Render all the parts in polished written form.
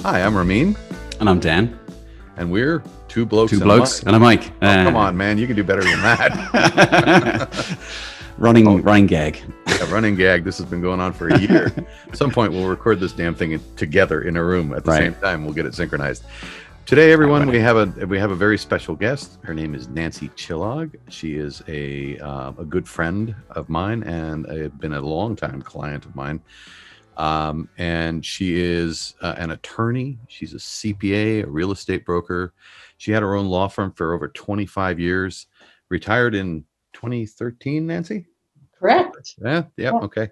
Hi, I'm Ramin. And I'm Dan. And we're two blokes and a mic. Come on, man. You can do better than that. running gag. Yeah, running gag. This has been going on for a year. At some point, we'll record this damn thing together in a room at the same time. We'll get it synchronized. Today, everyone, we have a very special guest. Her name is Nancy Chillag. She is a good friend of mine and been a long-time client of mine. And she is an attorney. She's a CPA, a real estate broker. She had her own law firm for over 25 years. Retired in 2013, Nancy? Correct. Yeah. Okay.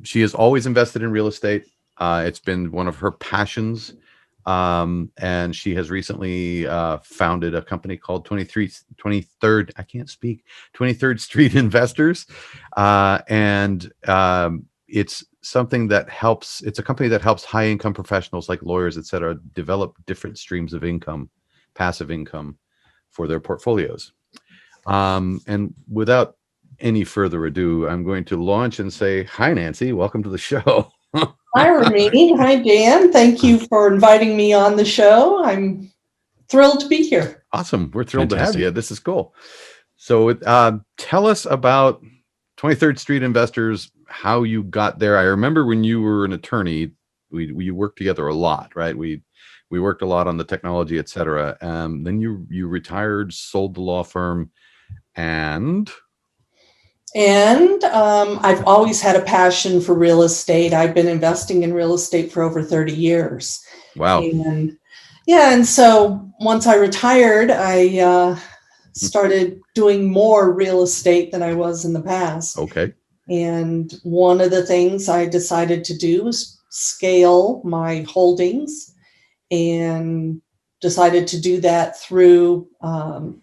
She has always invested in real estate. It's been one of her passions. And she has recently founded a company called 23rd Street Investors. It's something that helps. It's a company that helps high income professionals like lawyers, et cetera, develop different streams of income, passive income for their portfolios. And without any further ado, I'm going to launch and say, hi, Nancy, welcome to the show. Hi, Ramin. Hi, Dan. Thank you for inviting me on the show. I'm thrilled to be here. Awesome. We're thrilled to have you. This is cool. So tell us about 23rd Street Investors, how you got there. I remember when you were an attorney, we worked together a lot, right? We worked a lot on the technology, et cetera. Then you retired, sold the law firm, and I've always had a passion for real estate. I've been investing in real estate for over 30 years. Wow. And so once I retired, I started doing more real estate than I was in the past. Okay. And one of the things I decided to do was scale my holdings, and decided to do that through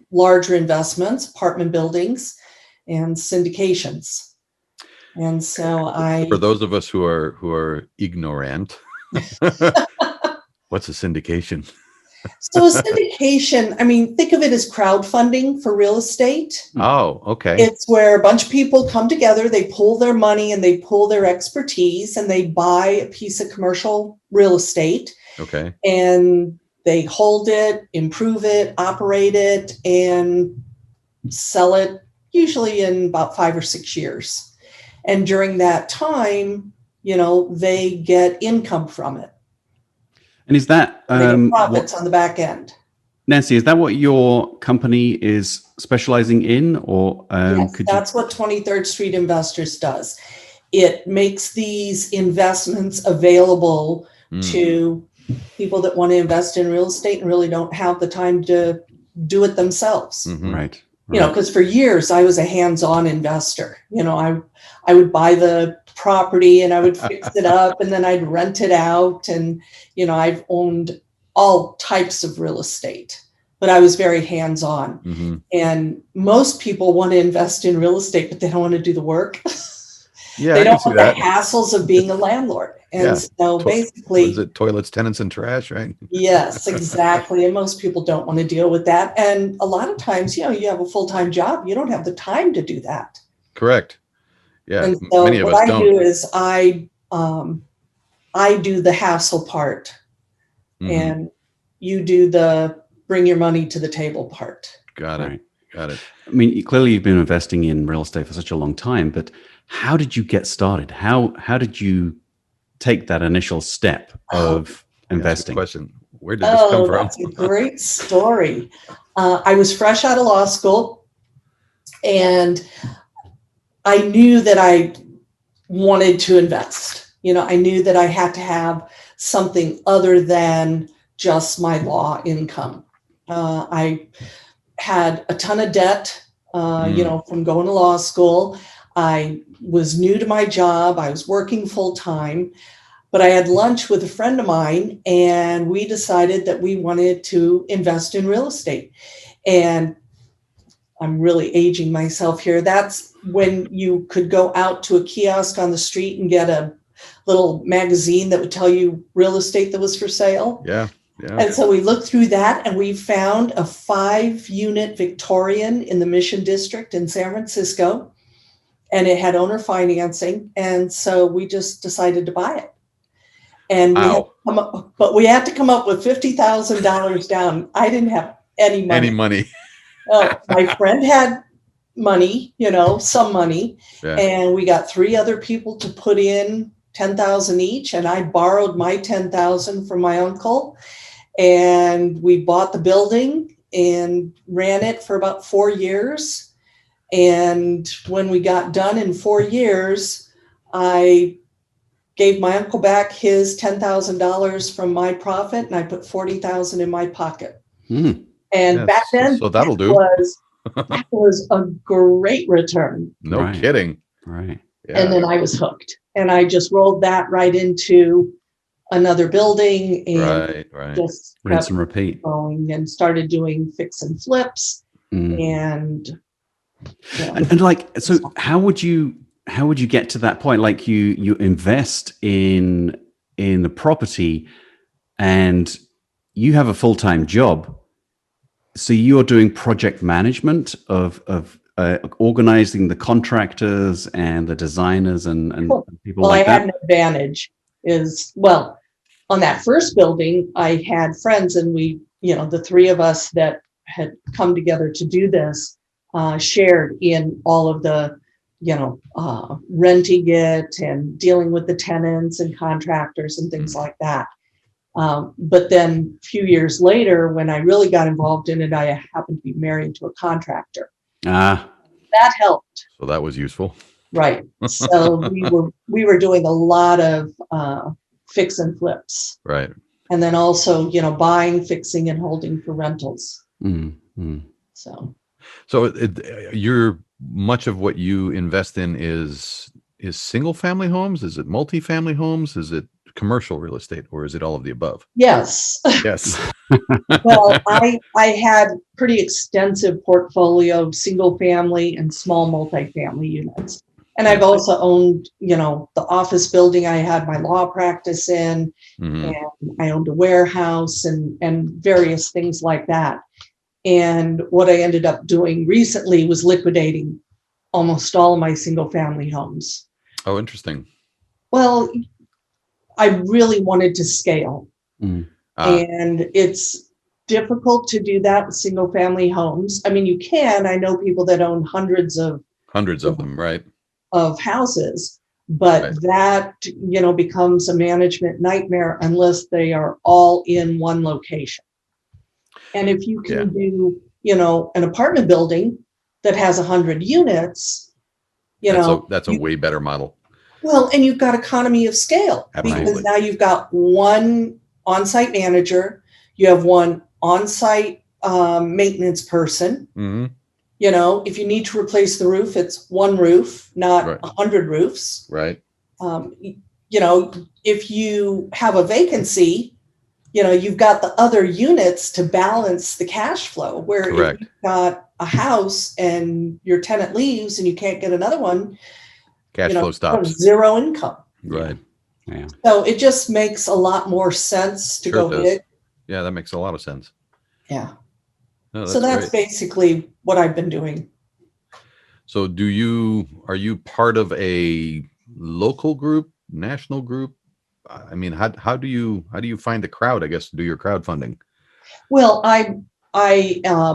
larger investments, apartment buildings, and syndications. And so for those of us who are ignorant, what's a syndication? So a syndication, think of it as crowdfunding for real estate. Oh, okay. It's where a bunch of people come together, they pool their money and they pool their expertise, and they buy a piece of commercial real estate. Okay. And they hold it, improve it, operate it, and sell it usually in about 5 or 6 years. And during that time, they get income from it. And is that profits on the back end? Nancy, is that what your company is specializing in, or yes, that's what 23rd Street Investors does. It makes these investments available to people that want to invest in real estate and really don't have the time to do it themselves. Mm-hmm. Right. Because for years I was a hands-on investor. I would buy the property and I would fix it up and then I'd rent it out. And, I've owned all types of real estate, but I was very hands-on. Mm-hmm. And most people want to invest in real estate, but they don't want to do the work. Yeah, they don't want the hassles of being a landlord. And so basically, is it toilets, tenants, and trash, right? Yes, exactly. And most people don't want to deal with that. And a lot of times, you have a full-time job. You don't have the time to do that. Correct. Yeah. And so many of us don't. What I do is I do the hassle part, and you do the bring your money to the table part. Got it. Clearly you've been investing in real estate for such a long time, but how did you get started? How did you take that initial step of investing? Question. Where did this come from? That's a great story. I was fresh out of law school, and I knew that I wanted to invest. I knew that I had to have something other than just my law income. I had a ton of debt, from going to law school. I was new to my job. I was working full time, but I had lunch with a friend of mine and we decided that we wanted to invest in real estate. And I'm really aging myself here. That's when you could go out to a kiosk on the street and get a little magazine that would tell you real estate that was for sale. Yeah. And so we looked through that and we found a 5-unit Victorian in the Mission District in San Francisco. And it had owner financing. And so we just decided to buy it. And Wow. we had to come up with $50,000 down. I didn't have any money. Any money. Oh, my friend had money, some money, Yeah. and we got 3 other people to put in 10,000 each, and I borrowed my 10,000 from my uncle, and we bought the building and ran it for about 4 years. And when we got done in 4 years, I gave my uncle back his $10,000 from my profit, and I put 40,000 in my pocket. Mm. And Yes, back then, so that'll do. that was a great return. No Right. kidding. Right. Yeah. And then I was hooked, and I just rolled that right into another building, and Right. just Rinse kept and repeat. going and started doing fix and flips. Mm. And And like, so how would you get to that point? Like you invest in the property, and you have a full-time job. So you're doing project management of organizing the contractors and the designers and people like I that. had an advantage on that first building, I had friends, and we, the 3 of us that had come together to do this, shared in all of the, renting it and dealing with the tenants and contractors and things like that. But then a few years later, when I really got involved in it, I happened to be married to a contractor. Ah, That helped. So that was useful. Right. So we were doing a lot of fix and flips. Right. And then also, buying, fixing, and holding for rentals. So you're much of what you invest in is single family homes? Is it multi-family homes? Is it commercial real estate, or is it all of the above? yes. Yes. Well, I had pretty extensive portfolio of single family and small multifamily units. And I've also owned, the office building I had my law practice in, and I owned a warehouse and various things like that. And what I ended up doing recently was liquidating almost all of my single family homes. Oh, interesting. Well, I really wanted to scale. And it's difficult to do that with single family homes. I mean, you can. I know people that own hundreds of them, right? Of houses, but that, becomes a management nightmare unless they are all in one location. And if you can do, an apartment building that has 100 units, that's a way better model. Well, and you've got economy of scale. Absolutely. Because now you've got one on-site manager, you have one on-site maintenance person. If you need to replace the roof, it's one roof, not 100 roofs. Right. If you have a vacancy, you've got the other units to balance the cash flow. Where if you've got a house and your tenant leaves and you can't get another one, cash flow stops. Zero income. Right. Yeah. So it just makes a lot more sense to go big. Yeah, that makes a lot of sense. Yeah. No, so that's basically what I've been doing. So are you part of a local group, national group? I mean, how do you find the crowd, I guess, to do your crowdfunding? Well, I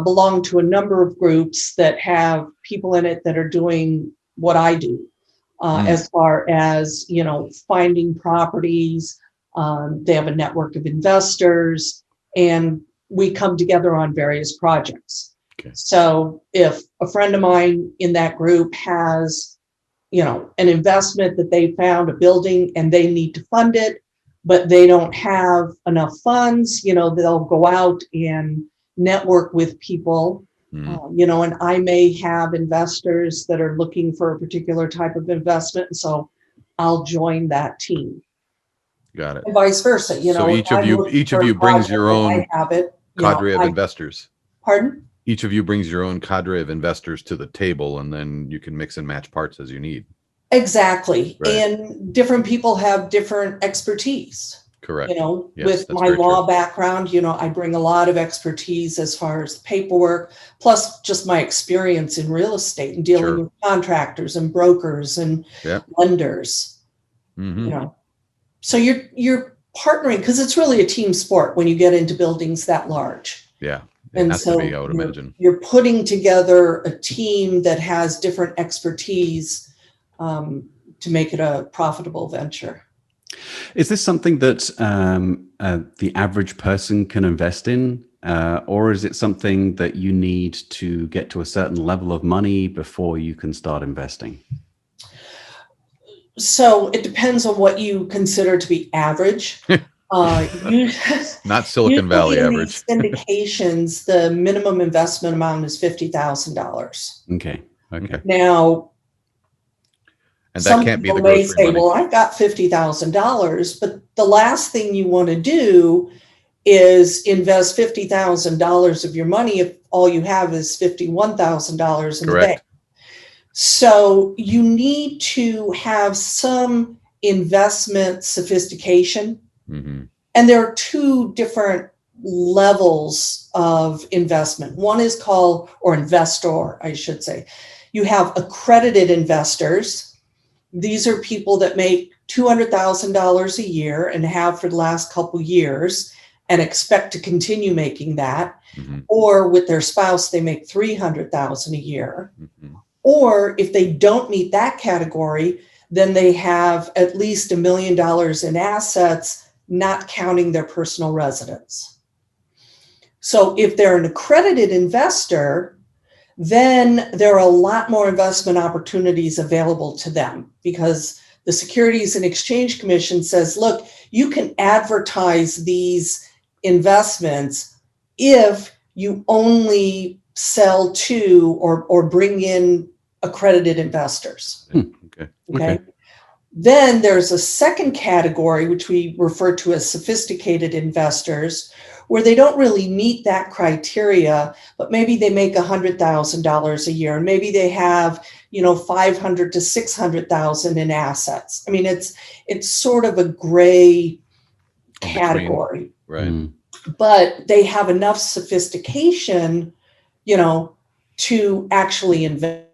belong to a number of groups that have people in it that are doing what I do, as far as, finding properties. They have a network of investors, and we come together on various projects. Okay. So if a friend of mine in that group has, an investment that they found, a building, and they need to fund it, but they don't have enough funds, they'll go out and network with people, and I may have investors that are looking for a particular type of investment. And so I'll join that team. Got it. And vice versa. So each of you brings your own cadre of investors. Pardon? Each of you brings your own cadre of investors to the table, and then you can mix and match parts as you need. Exactly. Right. And different people have different expertise. Correct. With my law background, I bring a lot of expertise as far as paperwork, plus just my experience in real estate and dealing with contractors and brokers and lenders. So you're partnering, because it's really a team sport when you get into buildings that large. Yeah. It And has so to be, I would imagine. you're putting together a team that has different expertise to make it a profitable venture. Is this something that the average person can invest in? Or is it something that you need to get to a certain level of money before you can start investing? So it depends on what you consider to be average. Not Silicon Valley usually in average. these syndications, the minimum investment amount is $50,000. Okay. Okay. Now, And some that can't be people the may grocery say, money. well, I've got $50,000, but the last thing you want to do is invest $50,000 of your money if all you have is $51,000 in the bank. Correct. So you need to have some investment sophistication. Mm-hmm. And there are two different levels of investment. One is called, or investor, I should say. You have accredited investors. These are people that make $200,000 a year and have for the last couple years and expect to continue making that. Mm-hmm. Or with their spouse, they make $300,000 a year. Mm-hmm. Or if they don't meet that category, then they have at least $1 million in assets, not counting their personal residence. So if they're an accredited investor, then there are a lot more investment opportunities available to them because the Securities and Exchange Commission says, look, you can advertise these investments if you only sell to or bring in accredited investors. Okay. Then there's a second category, which we refer to as sophisticated investors, where they don't really meet that criteria, but maybe they make $100,000 a year, and maybe they have, $500,000 to $600,000 in assets. I mean, it's sort of a gray category, right? But they have enough sophistication, to actually invest.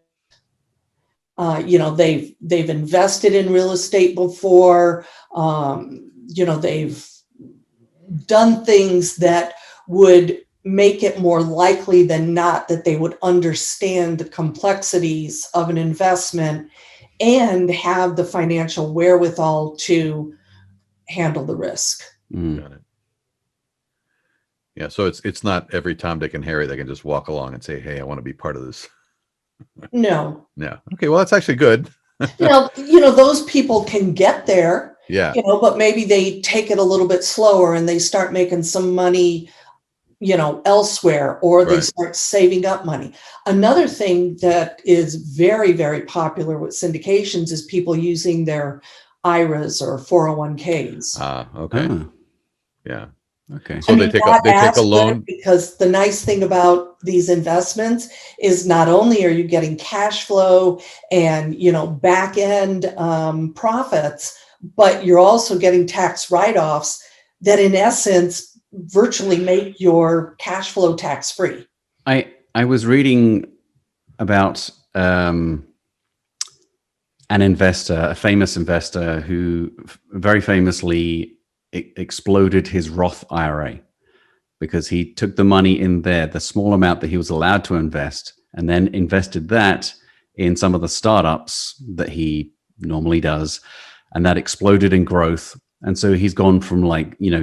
They've invested in real estate before. They've done things that would make it more likely than not that they would understand the complexities of an investment and have the financial wherewithal to handle the risk. Got it. Yeah, so it's not every Tom, Dick, and Harry that can just walk along and say, "Hey, I want to be part of this." No. Yeah. Okay. Well, that's actually good. Those people can get there. Yeah. But maybe they take it a little bit slower and they start making some money, elsewhere, or they start saving up money. Another thing that is very, very popular with syndications is people using their IRAs or 401ks. Okay. Yeah. Okay. So they take a loan. Because the nice thing about these investments is not only are you getting cash flow and, back end profits, but you're also getting tax write-offs that in essence virtually make your cash flow tax free. I was reading about an investor, a famous investor who very famously exploded his Roth IRA because he took the money in there, the small amount that he was allowed to invest, and then invested that in some of the startups that he normally does. And that exploded in growth. And so he's gone from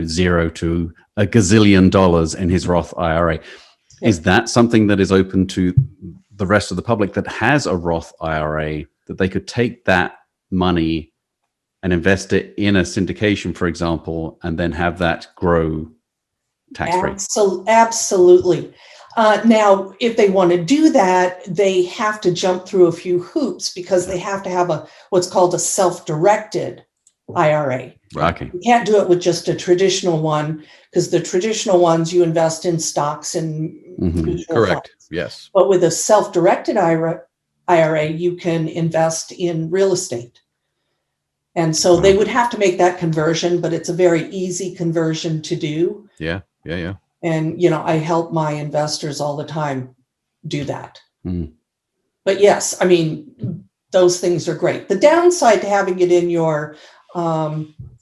zero to $1 gazillion in his Roth IRA. Yeah. Is that something that is open to the rest of the public that has a Roth IRA, that they could take that money and invest it in a syndication, for example, and then have that grow tax-free? Absolutely. Now, if they want to do that, they have to jump through a few hoops because they have to have what's called a self-directed IRA. Okay. You can't do it with just a traditional one because the traditional ones you invest in stocks and correct funds. Yes. But with a self-directed IRA, you can invest in real estate. And so they would have to make that conversion, but it's a very easy conversion to do. Yeah. And, I help my investors all the time do that. But yes, I mean, those things are great. The downside to having it in your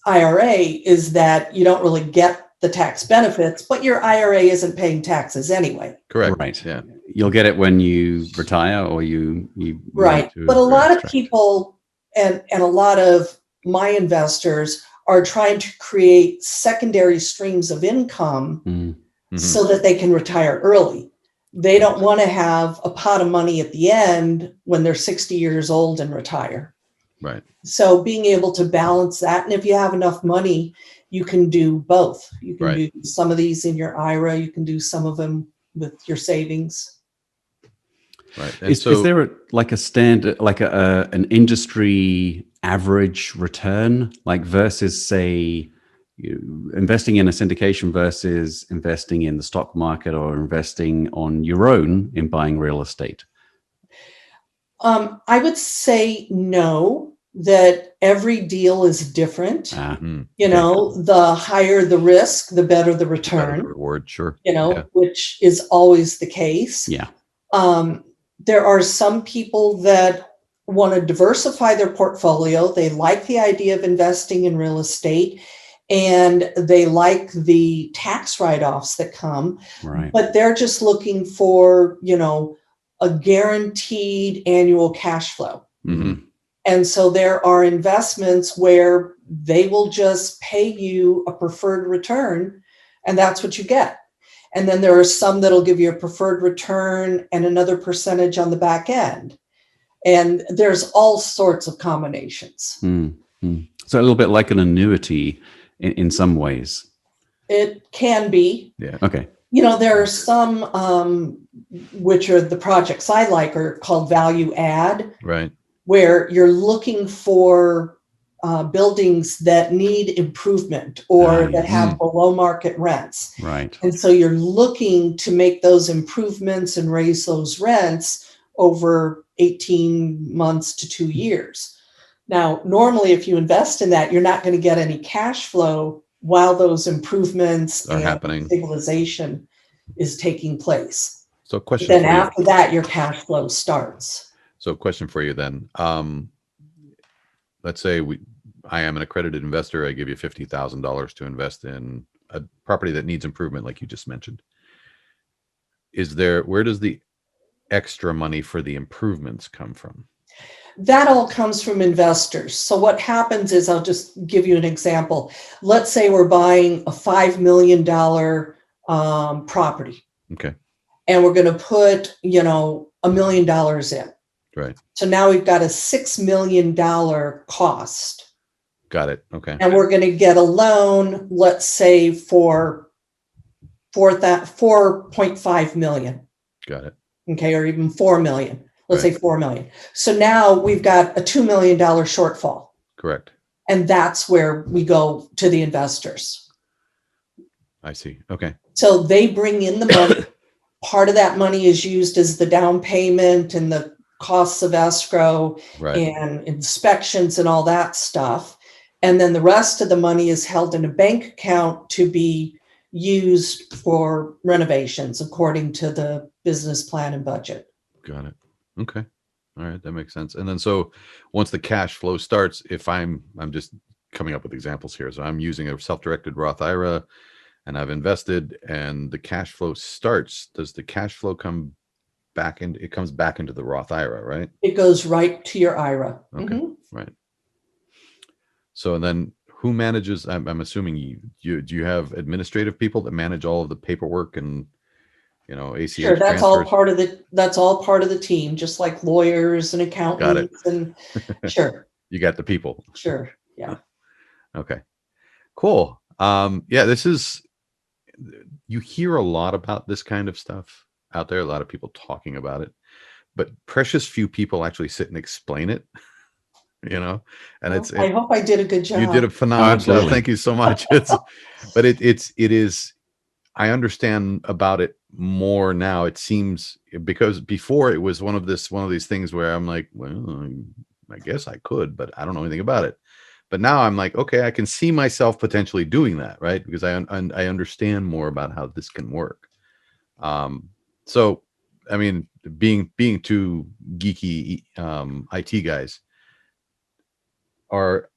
IRA is that you don't really get the tax benefits, but your IRA isn't paying taxes anyway. Correct. Right. Yeah. You'll get it when you retire or you Right. want to But a lot of extract. people and a lot of my investors are trying to create secondary streams of income so that they can retire early. They don't want to have a pot of money at the end when they're 60 years old and retire. Right. So being able to balance that, and if you have enough money, you can do both. You can do some of these in your IRA, you can do some of them with your savings. Right. And Is there a standard, like an industry average return, like versus say investing in a syndication versus investing in the stock market or investing on your own in buying real estate? I would say no, that every deal is different. The higher the risk, the better the return. Better the reward, sure. Which is always the case. Yeah. There are some people that want to diversify their portfolio. They like the idea of investing in real estate and they like the tax write-offs that come, but they're just looking for, a guaranteed annual cash flow. And so there are investments where they will just pay you a preferred return and that's what you get. And then there are some that'll give you a preferred return and another percentage on the back end. And there's all sorts of combinations. So a little bit like an annuity in some ways. It can be. Yeah. Okay. There are some, which are the projects I like, are called value add. Right. Where you're looking for buildings that need improvement or that have below market rents. Right. And so you're looking to make those improvements and raise those rents over 18 months to 2 years. Now, normally, if you invest in that, you're not going to get any cash flow while those improvements are happening. Stabilization is taking place. So question then for after you. that, your cash flow starts. So question for you then. Let's say I am an accredited investor. I give you $50,000 to invest in a property that needs improvement, like you just mentioned. Where does the extra money for the improvements come from? That all comes from investors. So what happens is, I'll just give you an example. Let's say we're buying a $5 million property. Okay. And we're going to put, $1 million in. Right. So now we've got a $6 million cost. Got it. Okay. And we're going to get a loan, let's say for that 4.5 million. Got it. Okay. Or even 4 million. Let's say 4 million. So now we've got a $2 million shortfall. Correct. And that's where we go to the investors. I see. Okay. So they bring in the money. Part of that money is used as the down payment and the costs of escrow and inspections and all that stuff. And then the rest of the money is held in a bank account to be used for renovations according to the business plan and budget. Got it. Okay. All right. That makes sense. And then so once the cash flow starts, if I'm just coming up with examples here. So I'm using a self-directed Roth IRA and I've invested and the cash flow starts. Does the cash flow come back in? It comes back into the Roth IRA, right? It goes right to your IRA. Okay. Right. So and then who manages? I'm assuming do you have administrative people that manage all of the paperwork and ACH Sure, that's transfers? all part of the team, just like lawyers and accountants. Got it. And sure. You got the people. Sure. Yeah. Okay. Cool. Yeah, you hear a lot about this kind of stuff out there, a lot of people talking about it, but precious few people actually sit and explain it. And I hope I did a good job. You did a phenomenal job. Thank you so much. But it is, I understand about it more now. It seems, because before it was one of these things where I'm like, well, I guess I could, but I don't know anything about it. But now I'm like, okay, I can see myself potentially doing that, right? Because I understand more about how this can work. So, I mean, being two geeky IT guys, Are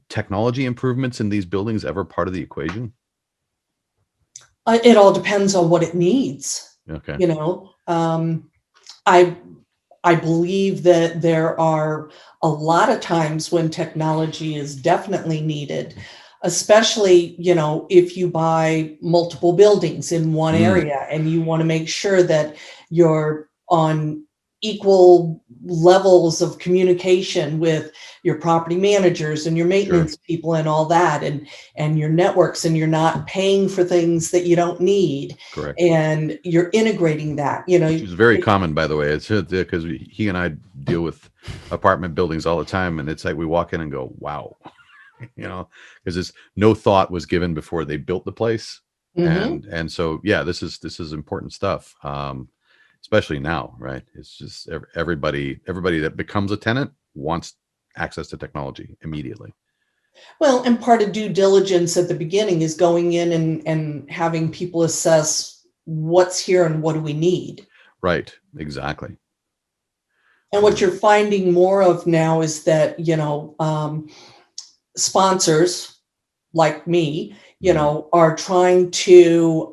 technology improvements in these buildings ever part of the equation? It all depends on what it needs. Okay. You know, I I believe that there are a lot of times when technology is definitely needed, especially, you know, if you buy multiple buildings in one Mm, area and you want to make sure that you're on equal levels of communication with your property managers and your sure. maintenance people and all that, and your networks, and you're not paying for things that you don't need, Correct. and you're integrating that, you Which know. is very common, by the way. It's because he and I deal with apartment buildings all the time, and it's like we walk in and go, "Wow," because there's no thought was given before they built the place, Mhm. and so yeah, this is important stuff, especially now, right? It's just everybody that becomes a tenant wants access to technology immediately. Well, and part of due diligence at the beginning is going in and having people assess what's here and what do we need. Right? Exactly. And what you're finding more of now is that, sponsors like me, Mhm. are trying to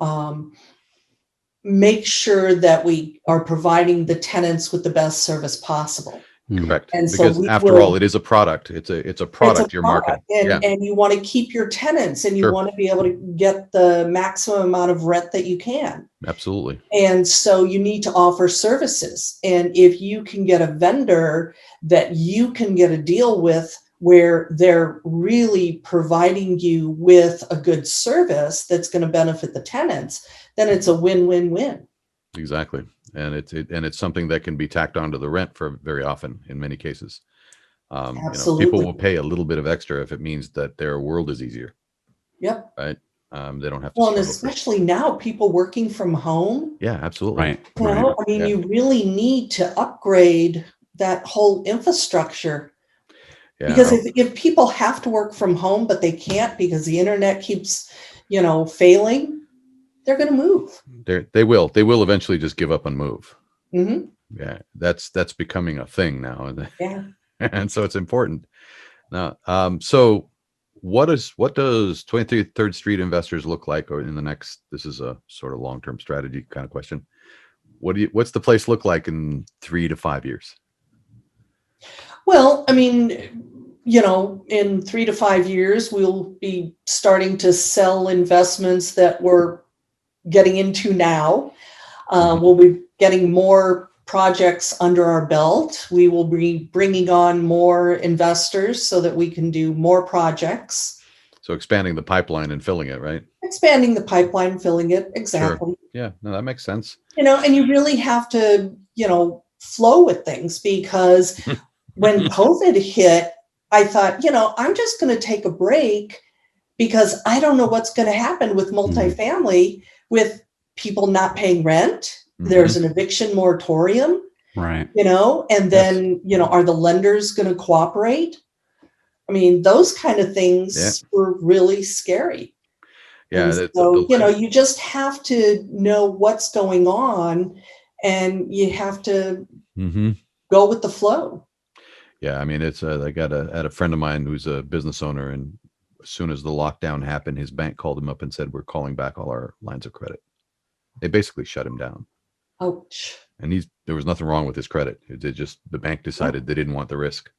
make sure that we are providing the tenants with the best service possible. Correct. And so Because we after all, will. it is a product. It's a It's a product you're marketing. product, Yeah. and you wanna keep your tenants, and you Sure. wanna be able to get the maximum amount of rent that you can. Absolutely. And so you need to offer services. And if you can get a vendor that you can get a deal with where they're really providing you with a good service that's gonna benefit the tenants, then it's a win-win-win. Exactly. And it's something that can be tacked onto the rent for very often in many cases. People Absolutely. will pay a little bit of extra if it means that their world is easier, Yep. right? They don't have to Well, and struggle for. especially now, people working from home. Yeah, absolutely. Right. You Right. know, I mean, Yeah. you really need to upgrade that whole infrastructure, because Yeah. if people have to work from home, but they can't because the internet keeps, failing, they're going to move. They will eventually just give up and move. Hmm. Yeah. That's becoming a thing now. And Yeah. and so it's important. Now, so what does 23rd Street investors look like or in the next, this is a sort of long-term strategy kind of question. What's the place look like in 3 to 5 years? Well, I mean, in 3 to 5 years, we'll be starting to sell investments that we're getting into now. Mhm. We'll be getting more projects under our belt. We will be bringing on more investors so that we can do more projects, So expanding the pipeline and filling it, right? expanding the pipeline, filling it. Sure. Exactly. Yeah, no, that makes sense. And you really have to, flow with things, because when COVID hit, I thought, I'm just going to take a break because I don't know what's going to happen with Mhm. multifamily, with people not paying rent. Mhm. There's an eviction moratorium, Right. and Yes. then, are the lenders going to cooperate? I mean, those kind of Yeah. things were really scary. Yeah, And that's so, the lend. you just have to know what's going on, and you have to Mhm. go with the flow. Yeah, I mean, it's I got had a friend of mine who's a business owner, and as soon as the lockdown happened, his bank called him up and said, "We're calling back all our lines of credit." They basically shut him down. Ouch. And there was nothing wrong with his credit. It just the bank Yeah. decided they didn't want the risk,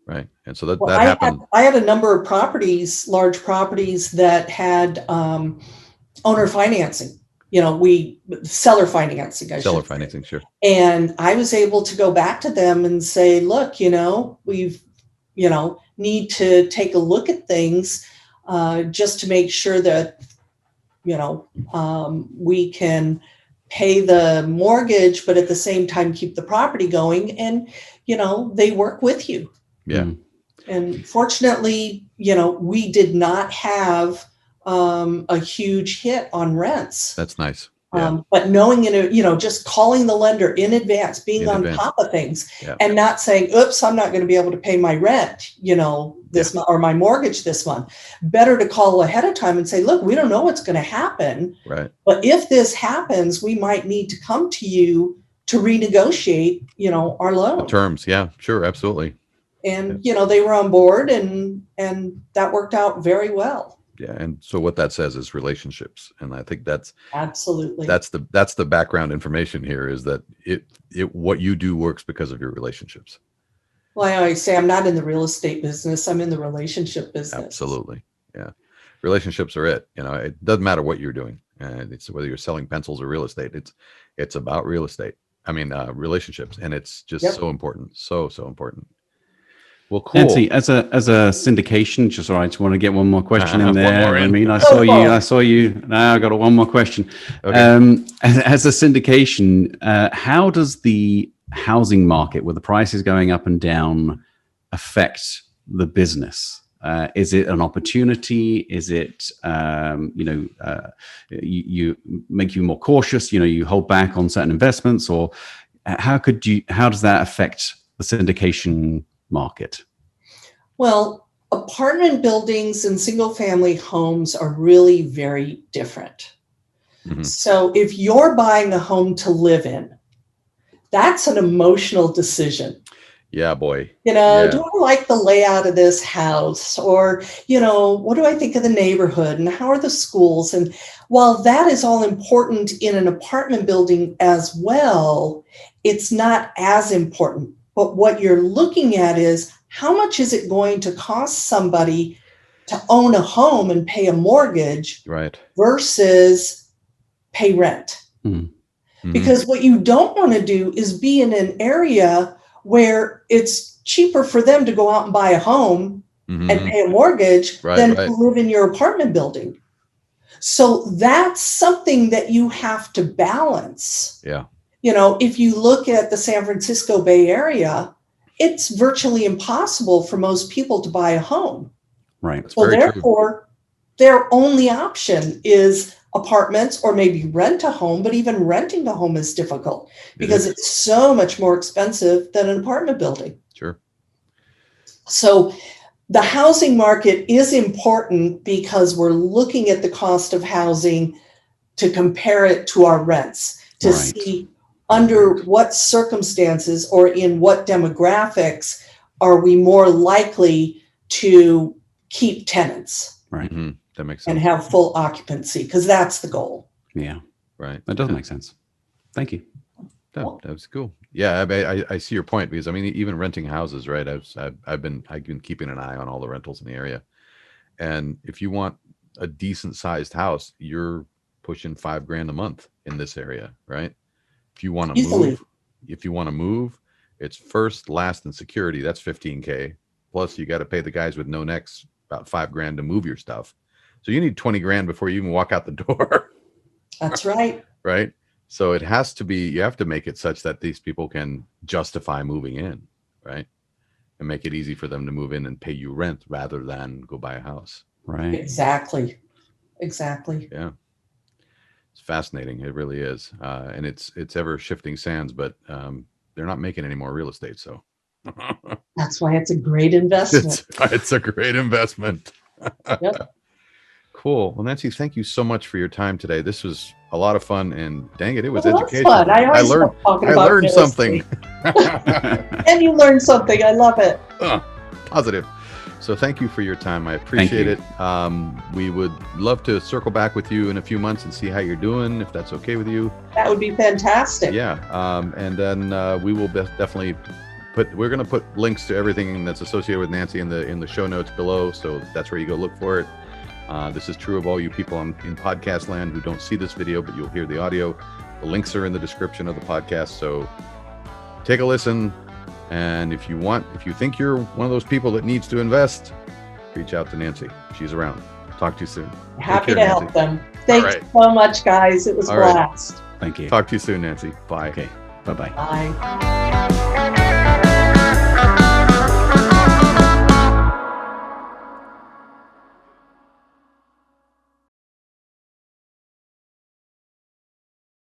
right? And so that Well, that I had happened. I had a number of properties, large properties that had owner financing. We seller financing, I Seller should say. financing, sure. And I was able to go back to them and say, look, we've, need to take a look at things, just to make sure that, we can pay the mortgage, but at the same time keep the property going. And, they work with you. Yeah, Mm. And fortunately, we did not have a huge hit on rents. that's nice. Yeah, But knowing, just calling the lender in advance, being in on advance. top of things, Yeah, and not saying, oops, I'm not going to be able to pay my rent, yeah, this month, or my mortgage this month. Better to call ahead of time and say, look, we don't know what's going to happen, right. but if this happens, we might need to come to you to renegotiate, our The loan. terms, yeah, sure, absolutely. And they were on board, and that worked out very well. Yeah, and so what that says is relationships, and I think that's absolutely that's the background information here, is that what you do works because of your relationships. Well, I always say I'm not in the real estate business. I'm in the relationship business. Absolutely. Yeah. Relationships are it. It doesn't matter what you're doing. It's whether you're selling pencils or real estate. It's about real estate. I mean, relationships. And it's just so important. So important. Well, cool. Nancy, as a syndication, just all right, I just want to get one more question in there. More in. I mean, I saw you. Now I got one more question. Okay. As a syndication, how does the housing market, with the prices going up and down, affect the business? Is it an opportunity? Is it you make you more cautious? You hold back on certain investments, or how does that affect the syndication market? Well, apartment buildings and single family homes are really very different. Mm-hmm. So if you're buying a home to live in, that's an emotional decision. Yeah, boy. Do I like the layout of this house? Or, what do I think of the neighborhood, and how are the schools? And while that is all important in an apartment building as well, it's not as important. But what you're looking at is, how much is it going to cost somebody to own a home and pay a mortgage, right, versus pay rent? Mm-hmm. Because what you don't want to do is be in an area where it's cheaper for them to go out and buy a home and pay a mortgage than to live in your apartment building. So that's something that you have to balance. Yeah. If you look at the San Francisco Bay Area, it's virtually impossible for most people to buy a home. Right. So therefore, their only option is apartments, or maybe rent a home, but even renting a home is difficult because it's so much more expensive than an apartment building. Sure. So the housing market is important because we're looking at the cost of housing to compare it to our rents, to see under what circumstances or in what demographics are we more likely to keep tenants. Right. Mm-hmm. That makes sense. And have full occupancy, because that's the goal. Yeah. Right. That does make sense. Thank you. That was cool. Yeah, I see your point, because I mean, even renting houses, right? I've been keeping an eye on all the rentals in the area, and if you want a decent sized house, you're pushing $5,000 a month in this area, right? If you want to move, it's first, last, and security. That's $15,000. Plus, you got to pay the guys with no necks about $5,000 to move your stuff. So you need $20,000 before you even walk out the door. That's right. Right. So it has to be, you have to make it such that these people can justify moving in, right? And make it easy for them to move in and pay you rent rather than go buy a house. Right. Exactly. Yeah. It's fascinating. It really is. And it's ever shifting sands, but they're not making any more real estate. So that's why it's a great investment. It's a great investment. Yep. Cool. Well, Nancy, thank you so much for your time today. This was a lot of fun, and dang it was well, educational. Fun. I learned something. And you learned something. I love it. Positive. So thank you for your time. I appreciate it. We would love to circle back with you in a few months and see how you're doing, if that's okay with you. That would be fantastic. Yeah. And then we will definitely we're going to put links to everything that's associated with Nancy in the show notes below. So that's where you go look for it. This is true of all you people in podcast land who don't see this video, but you'll hear the audio. The links are in the description of the podcast. So take a listen. And if you think you're one of those people that needs to invest, reach out to Nancy. She's around. Talk to you soon. Happy to help them. Thanks so much, guys. It was a blast. Thank you. Talk to you soon, Nancy. Bye. Okay. Bye-bye. Bye.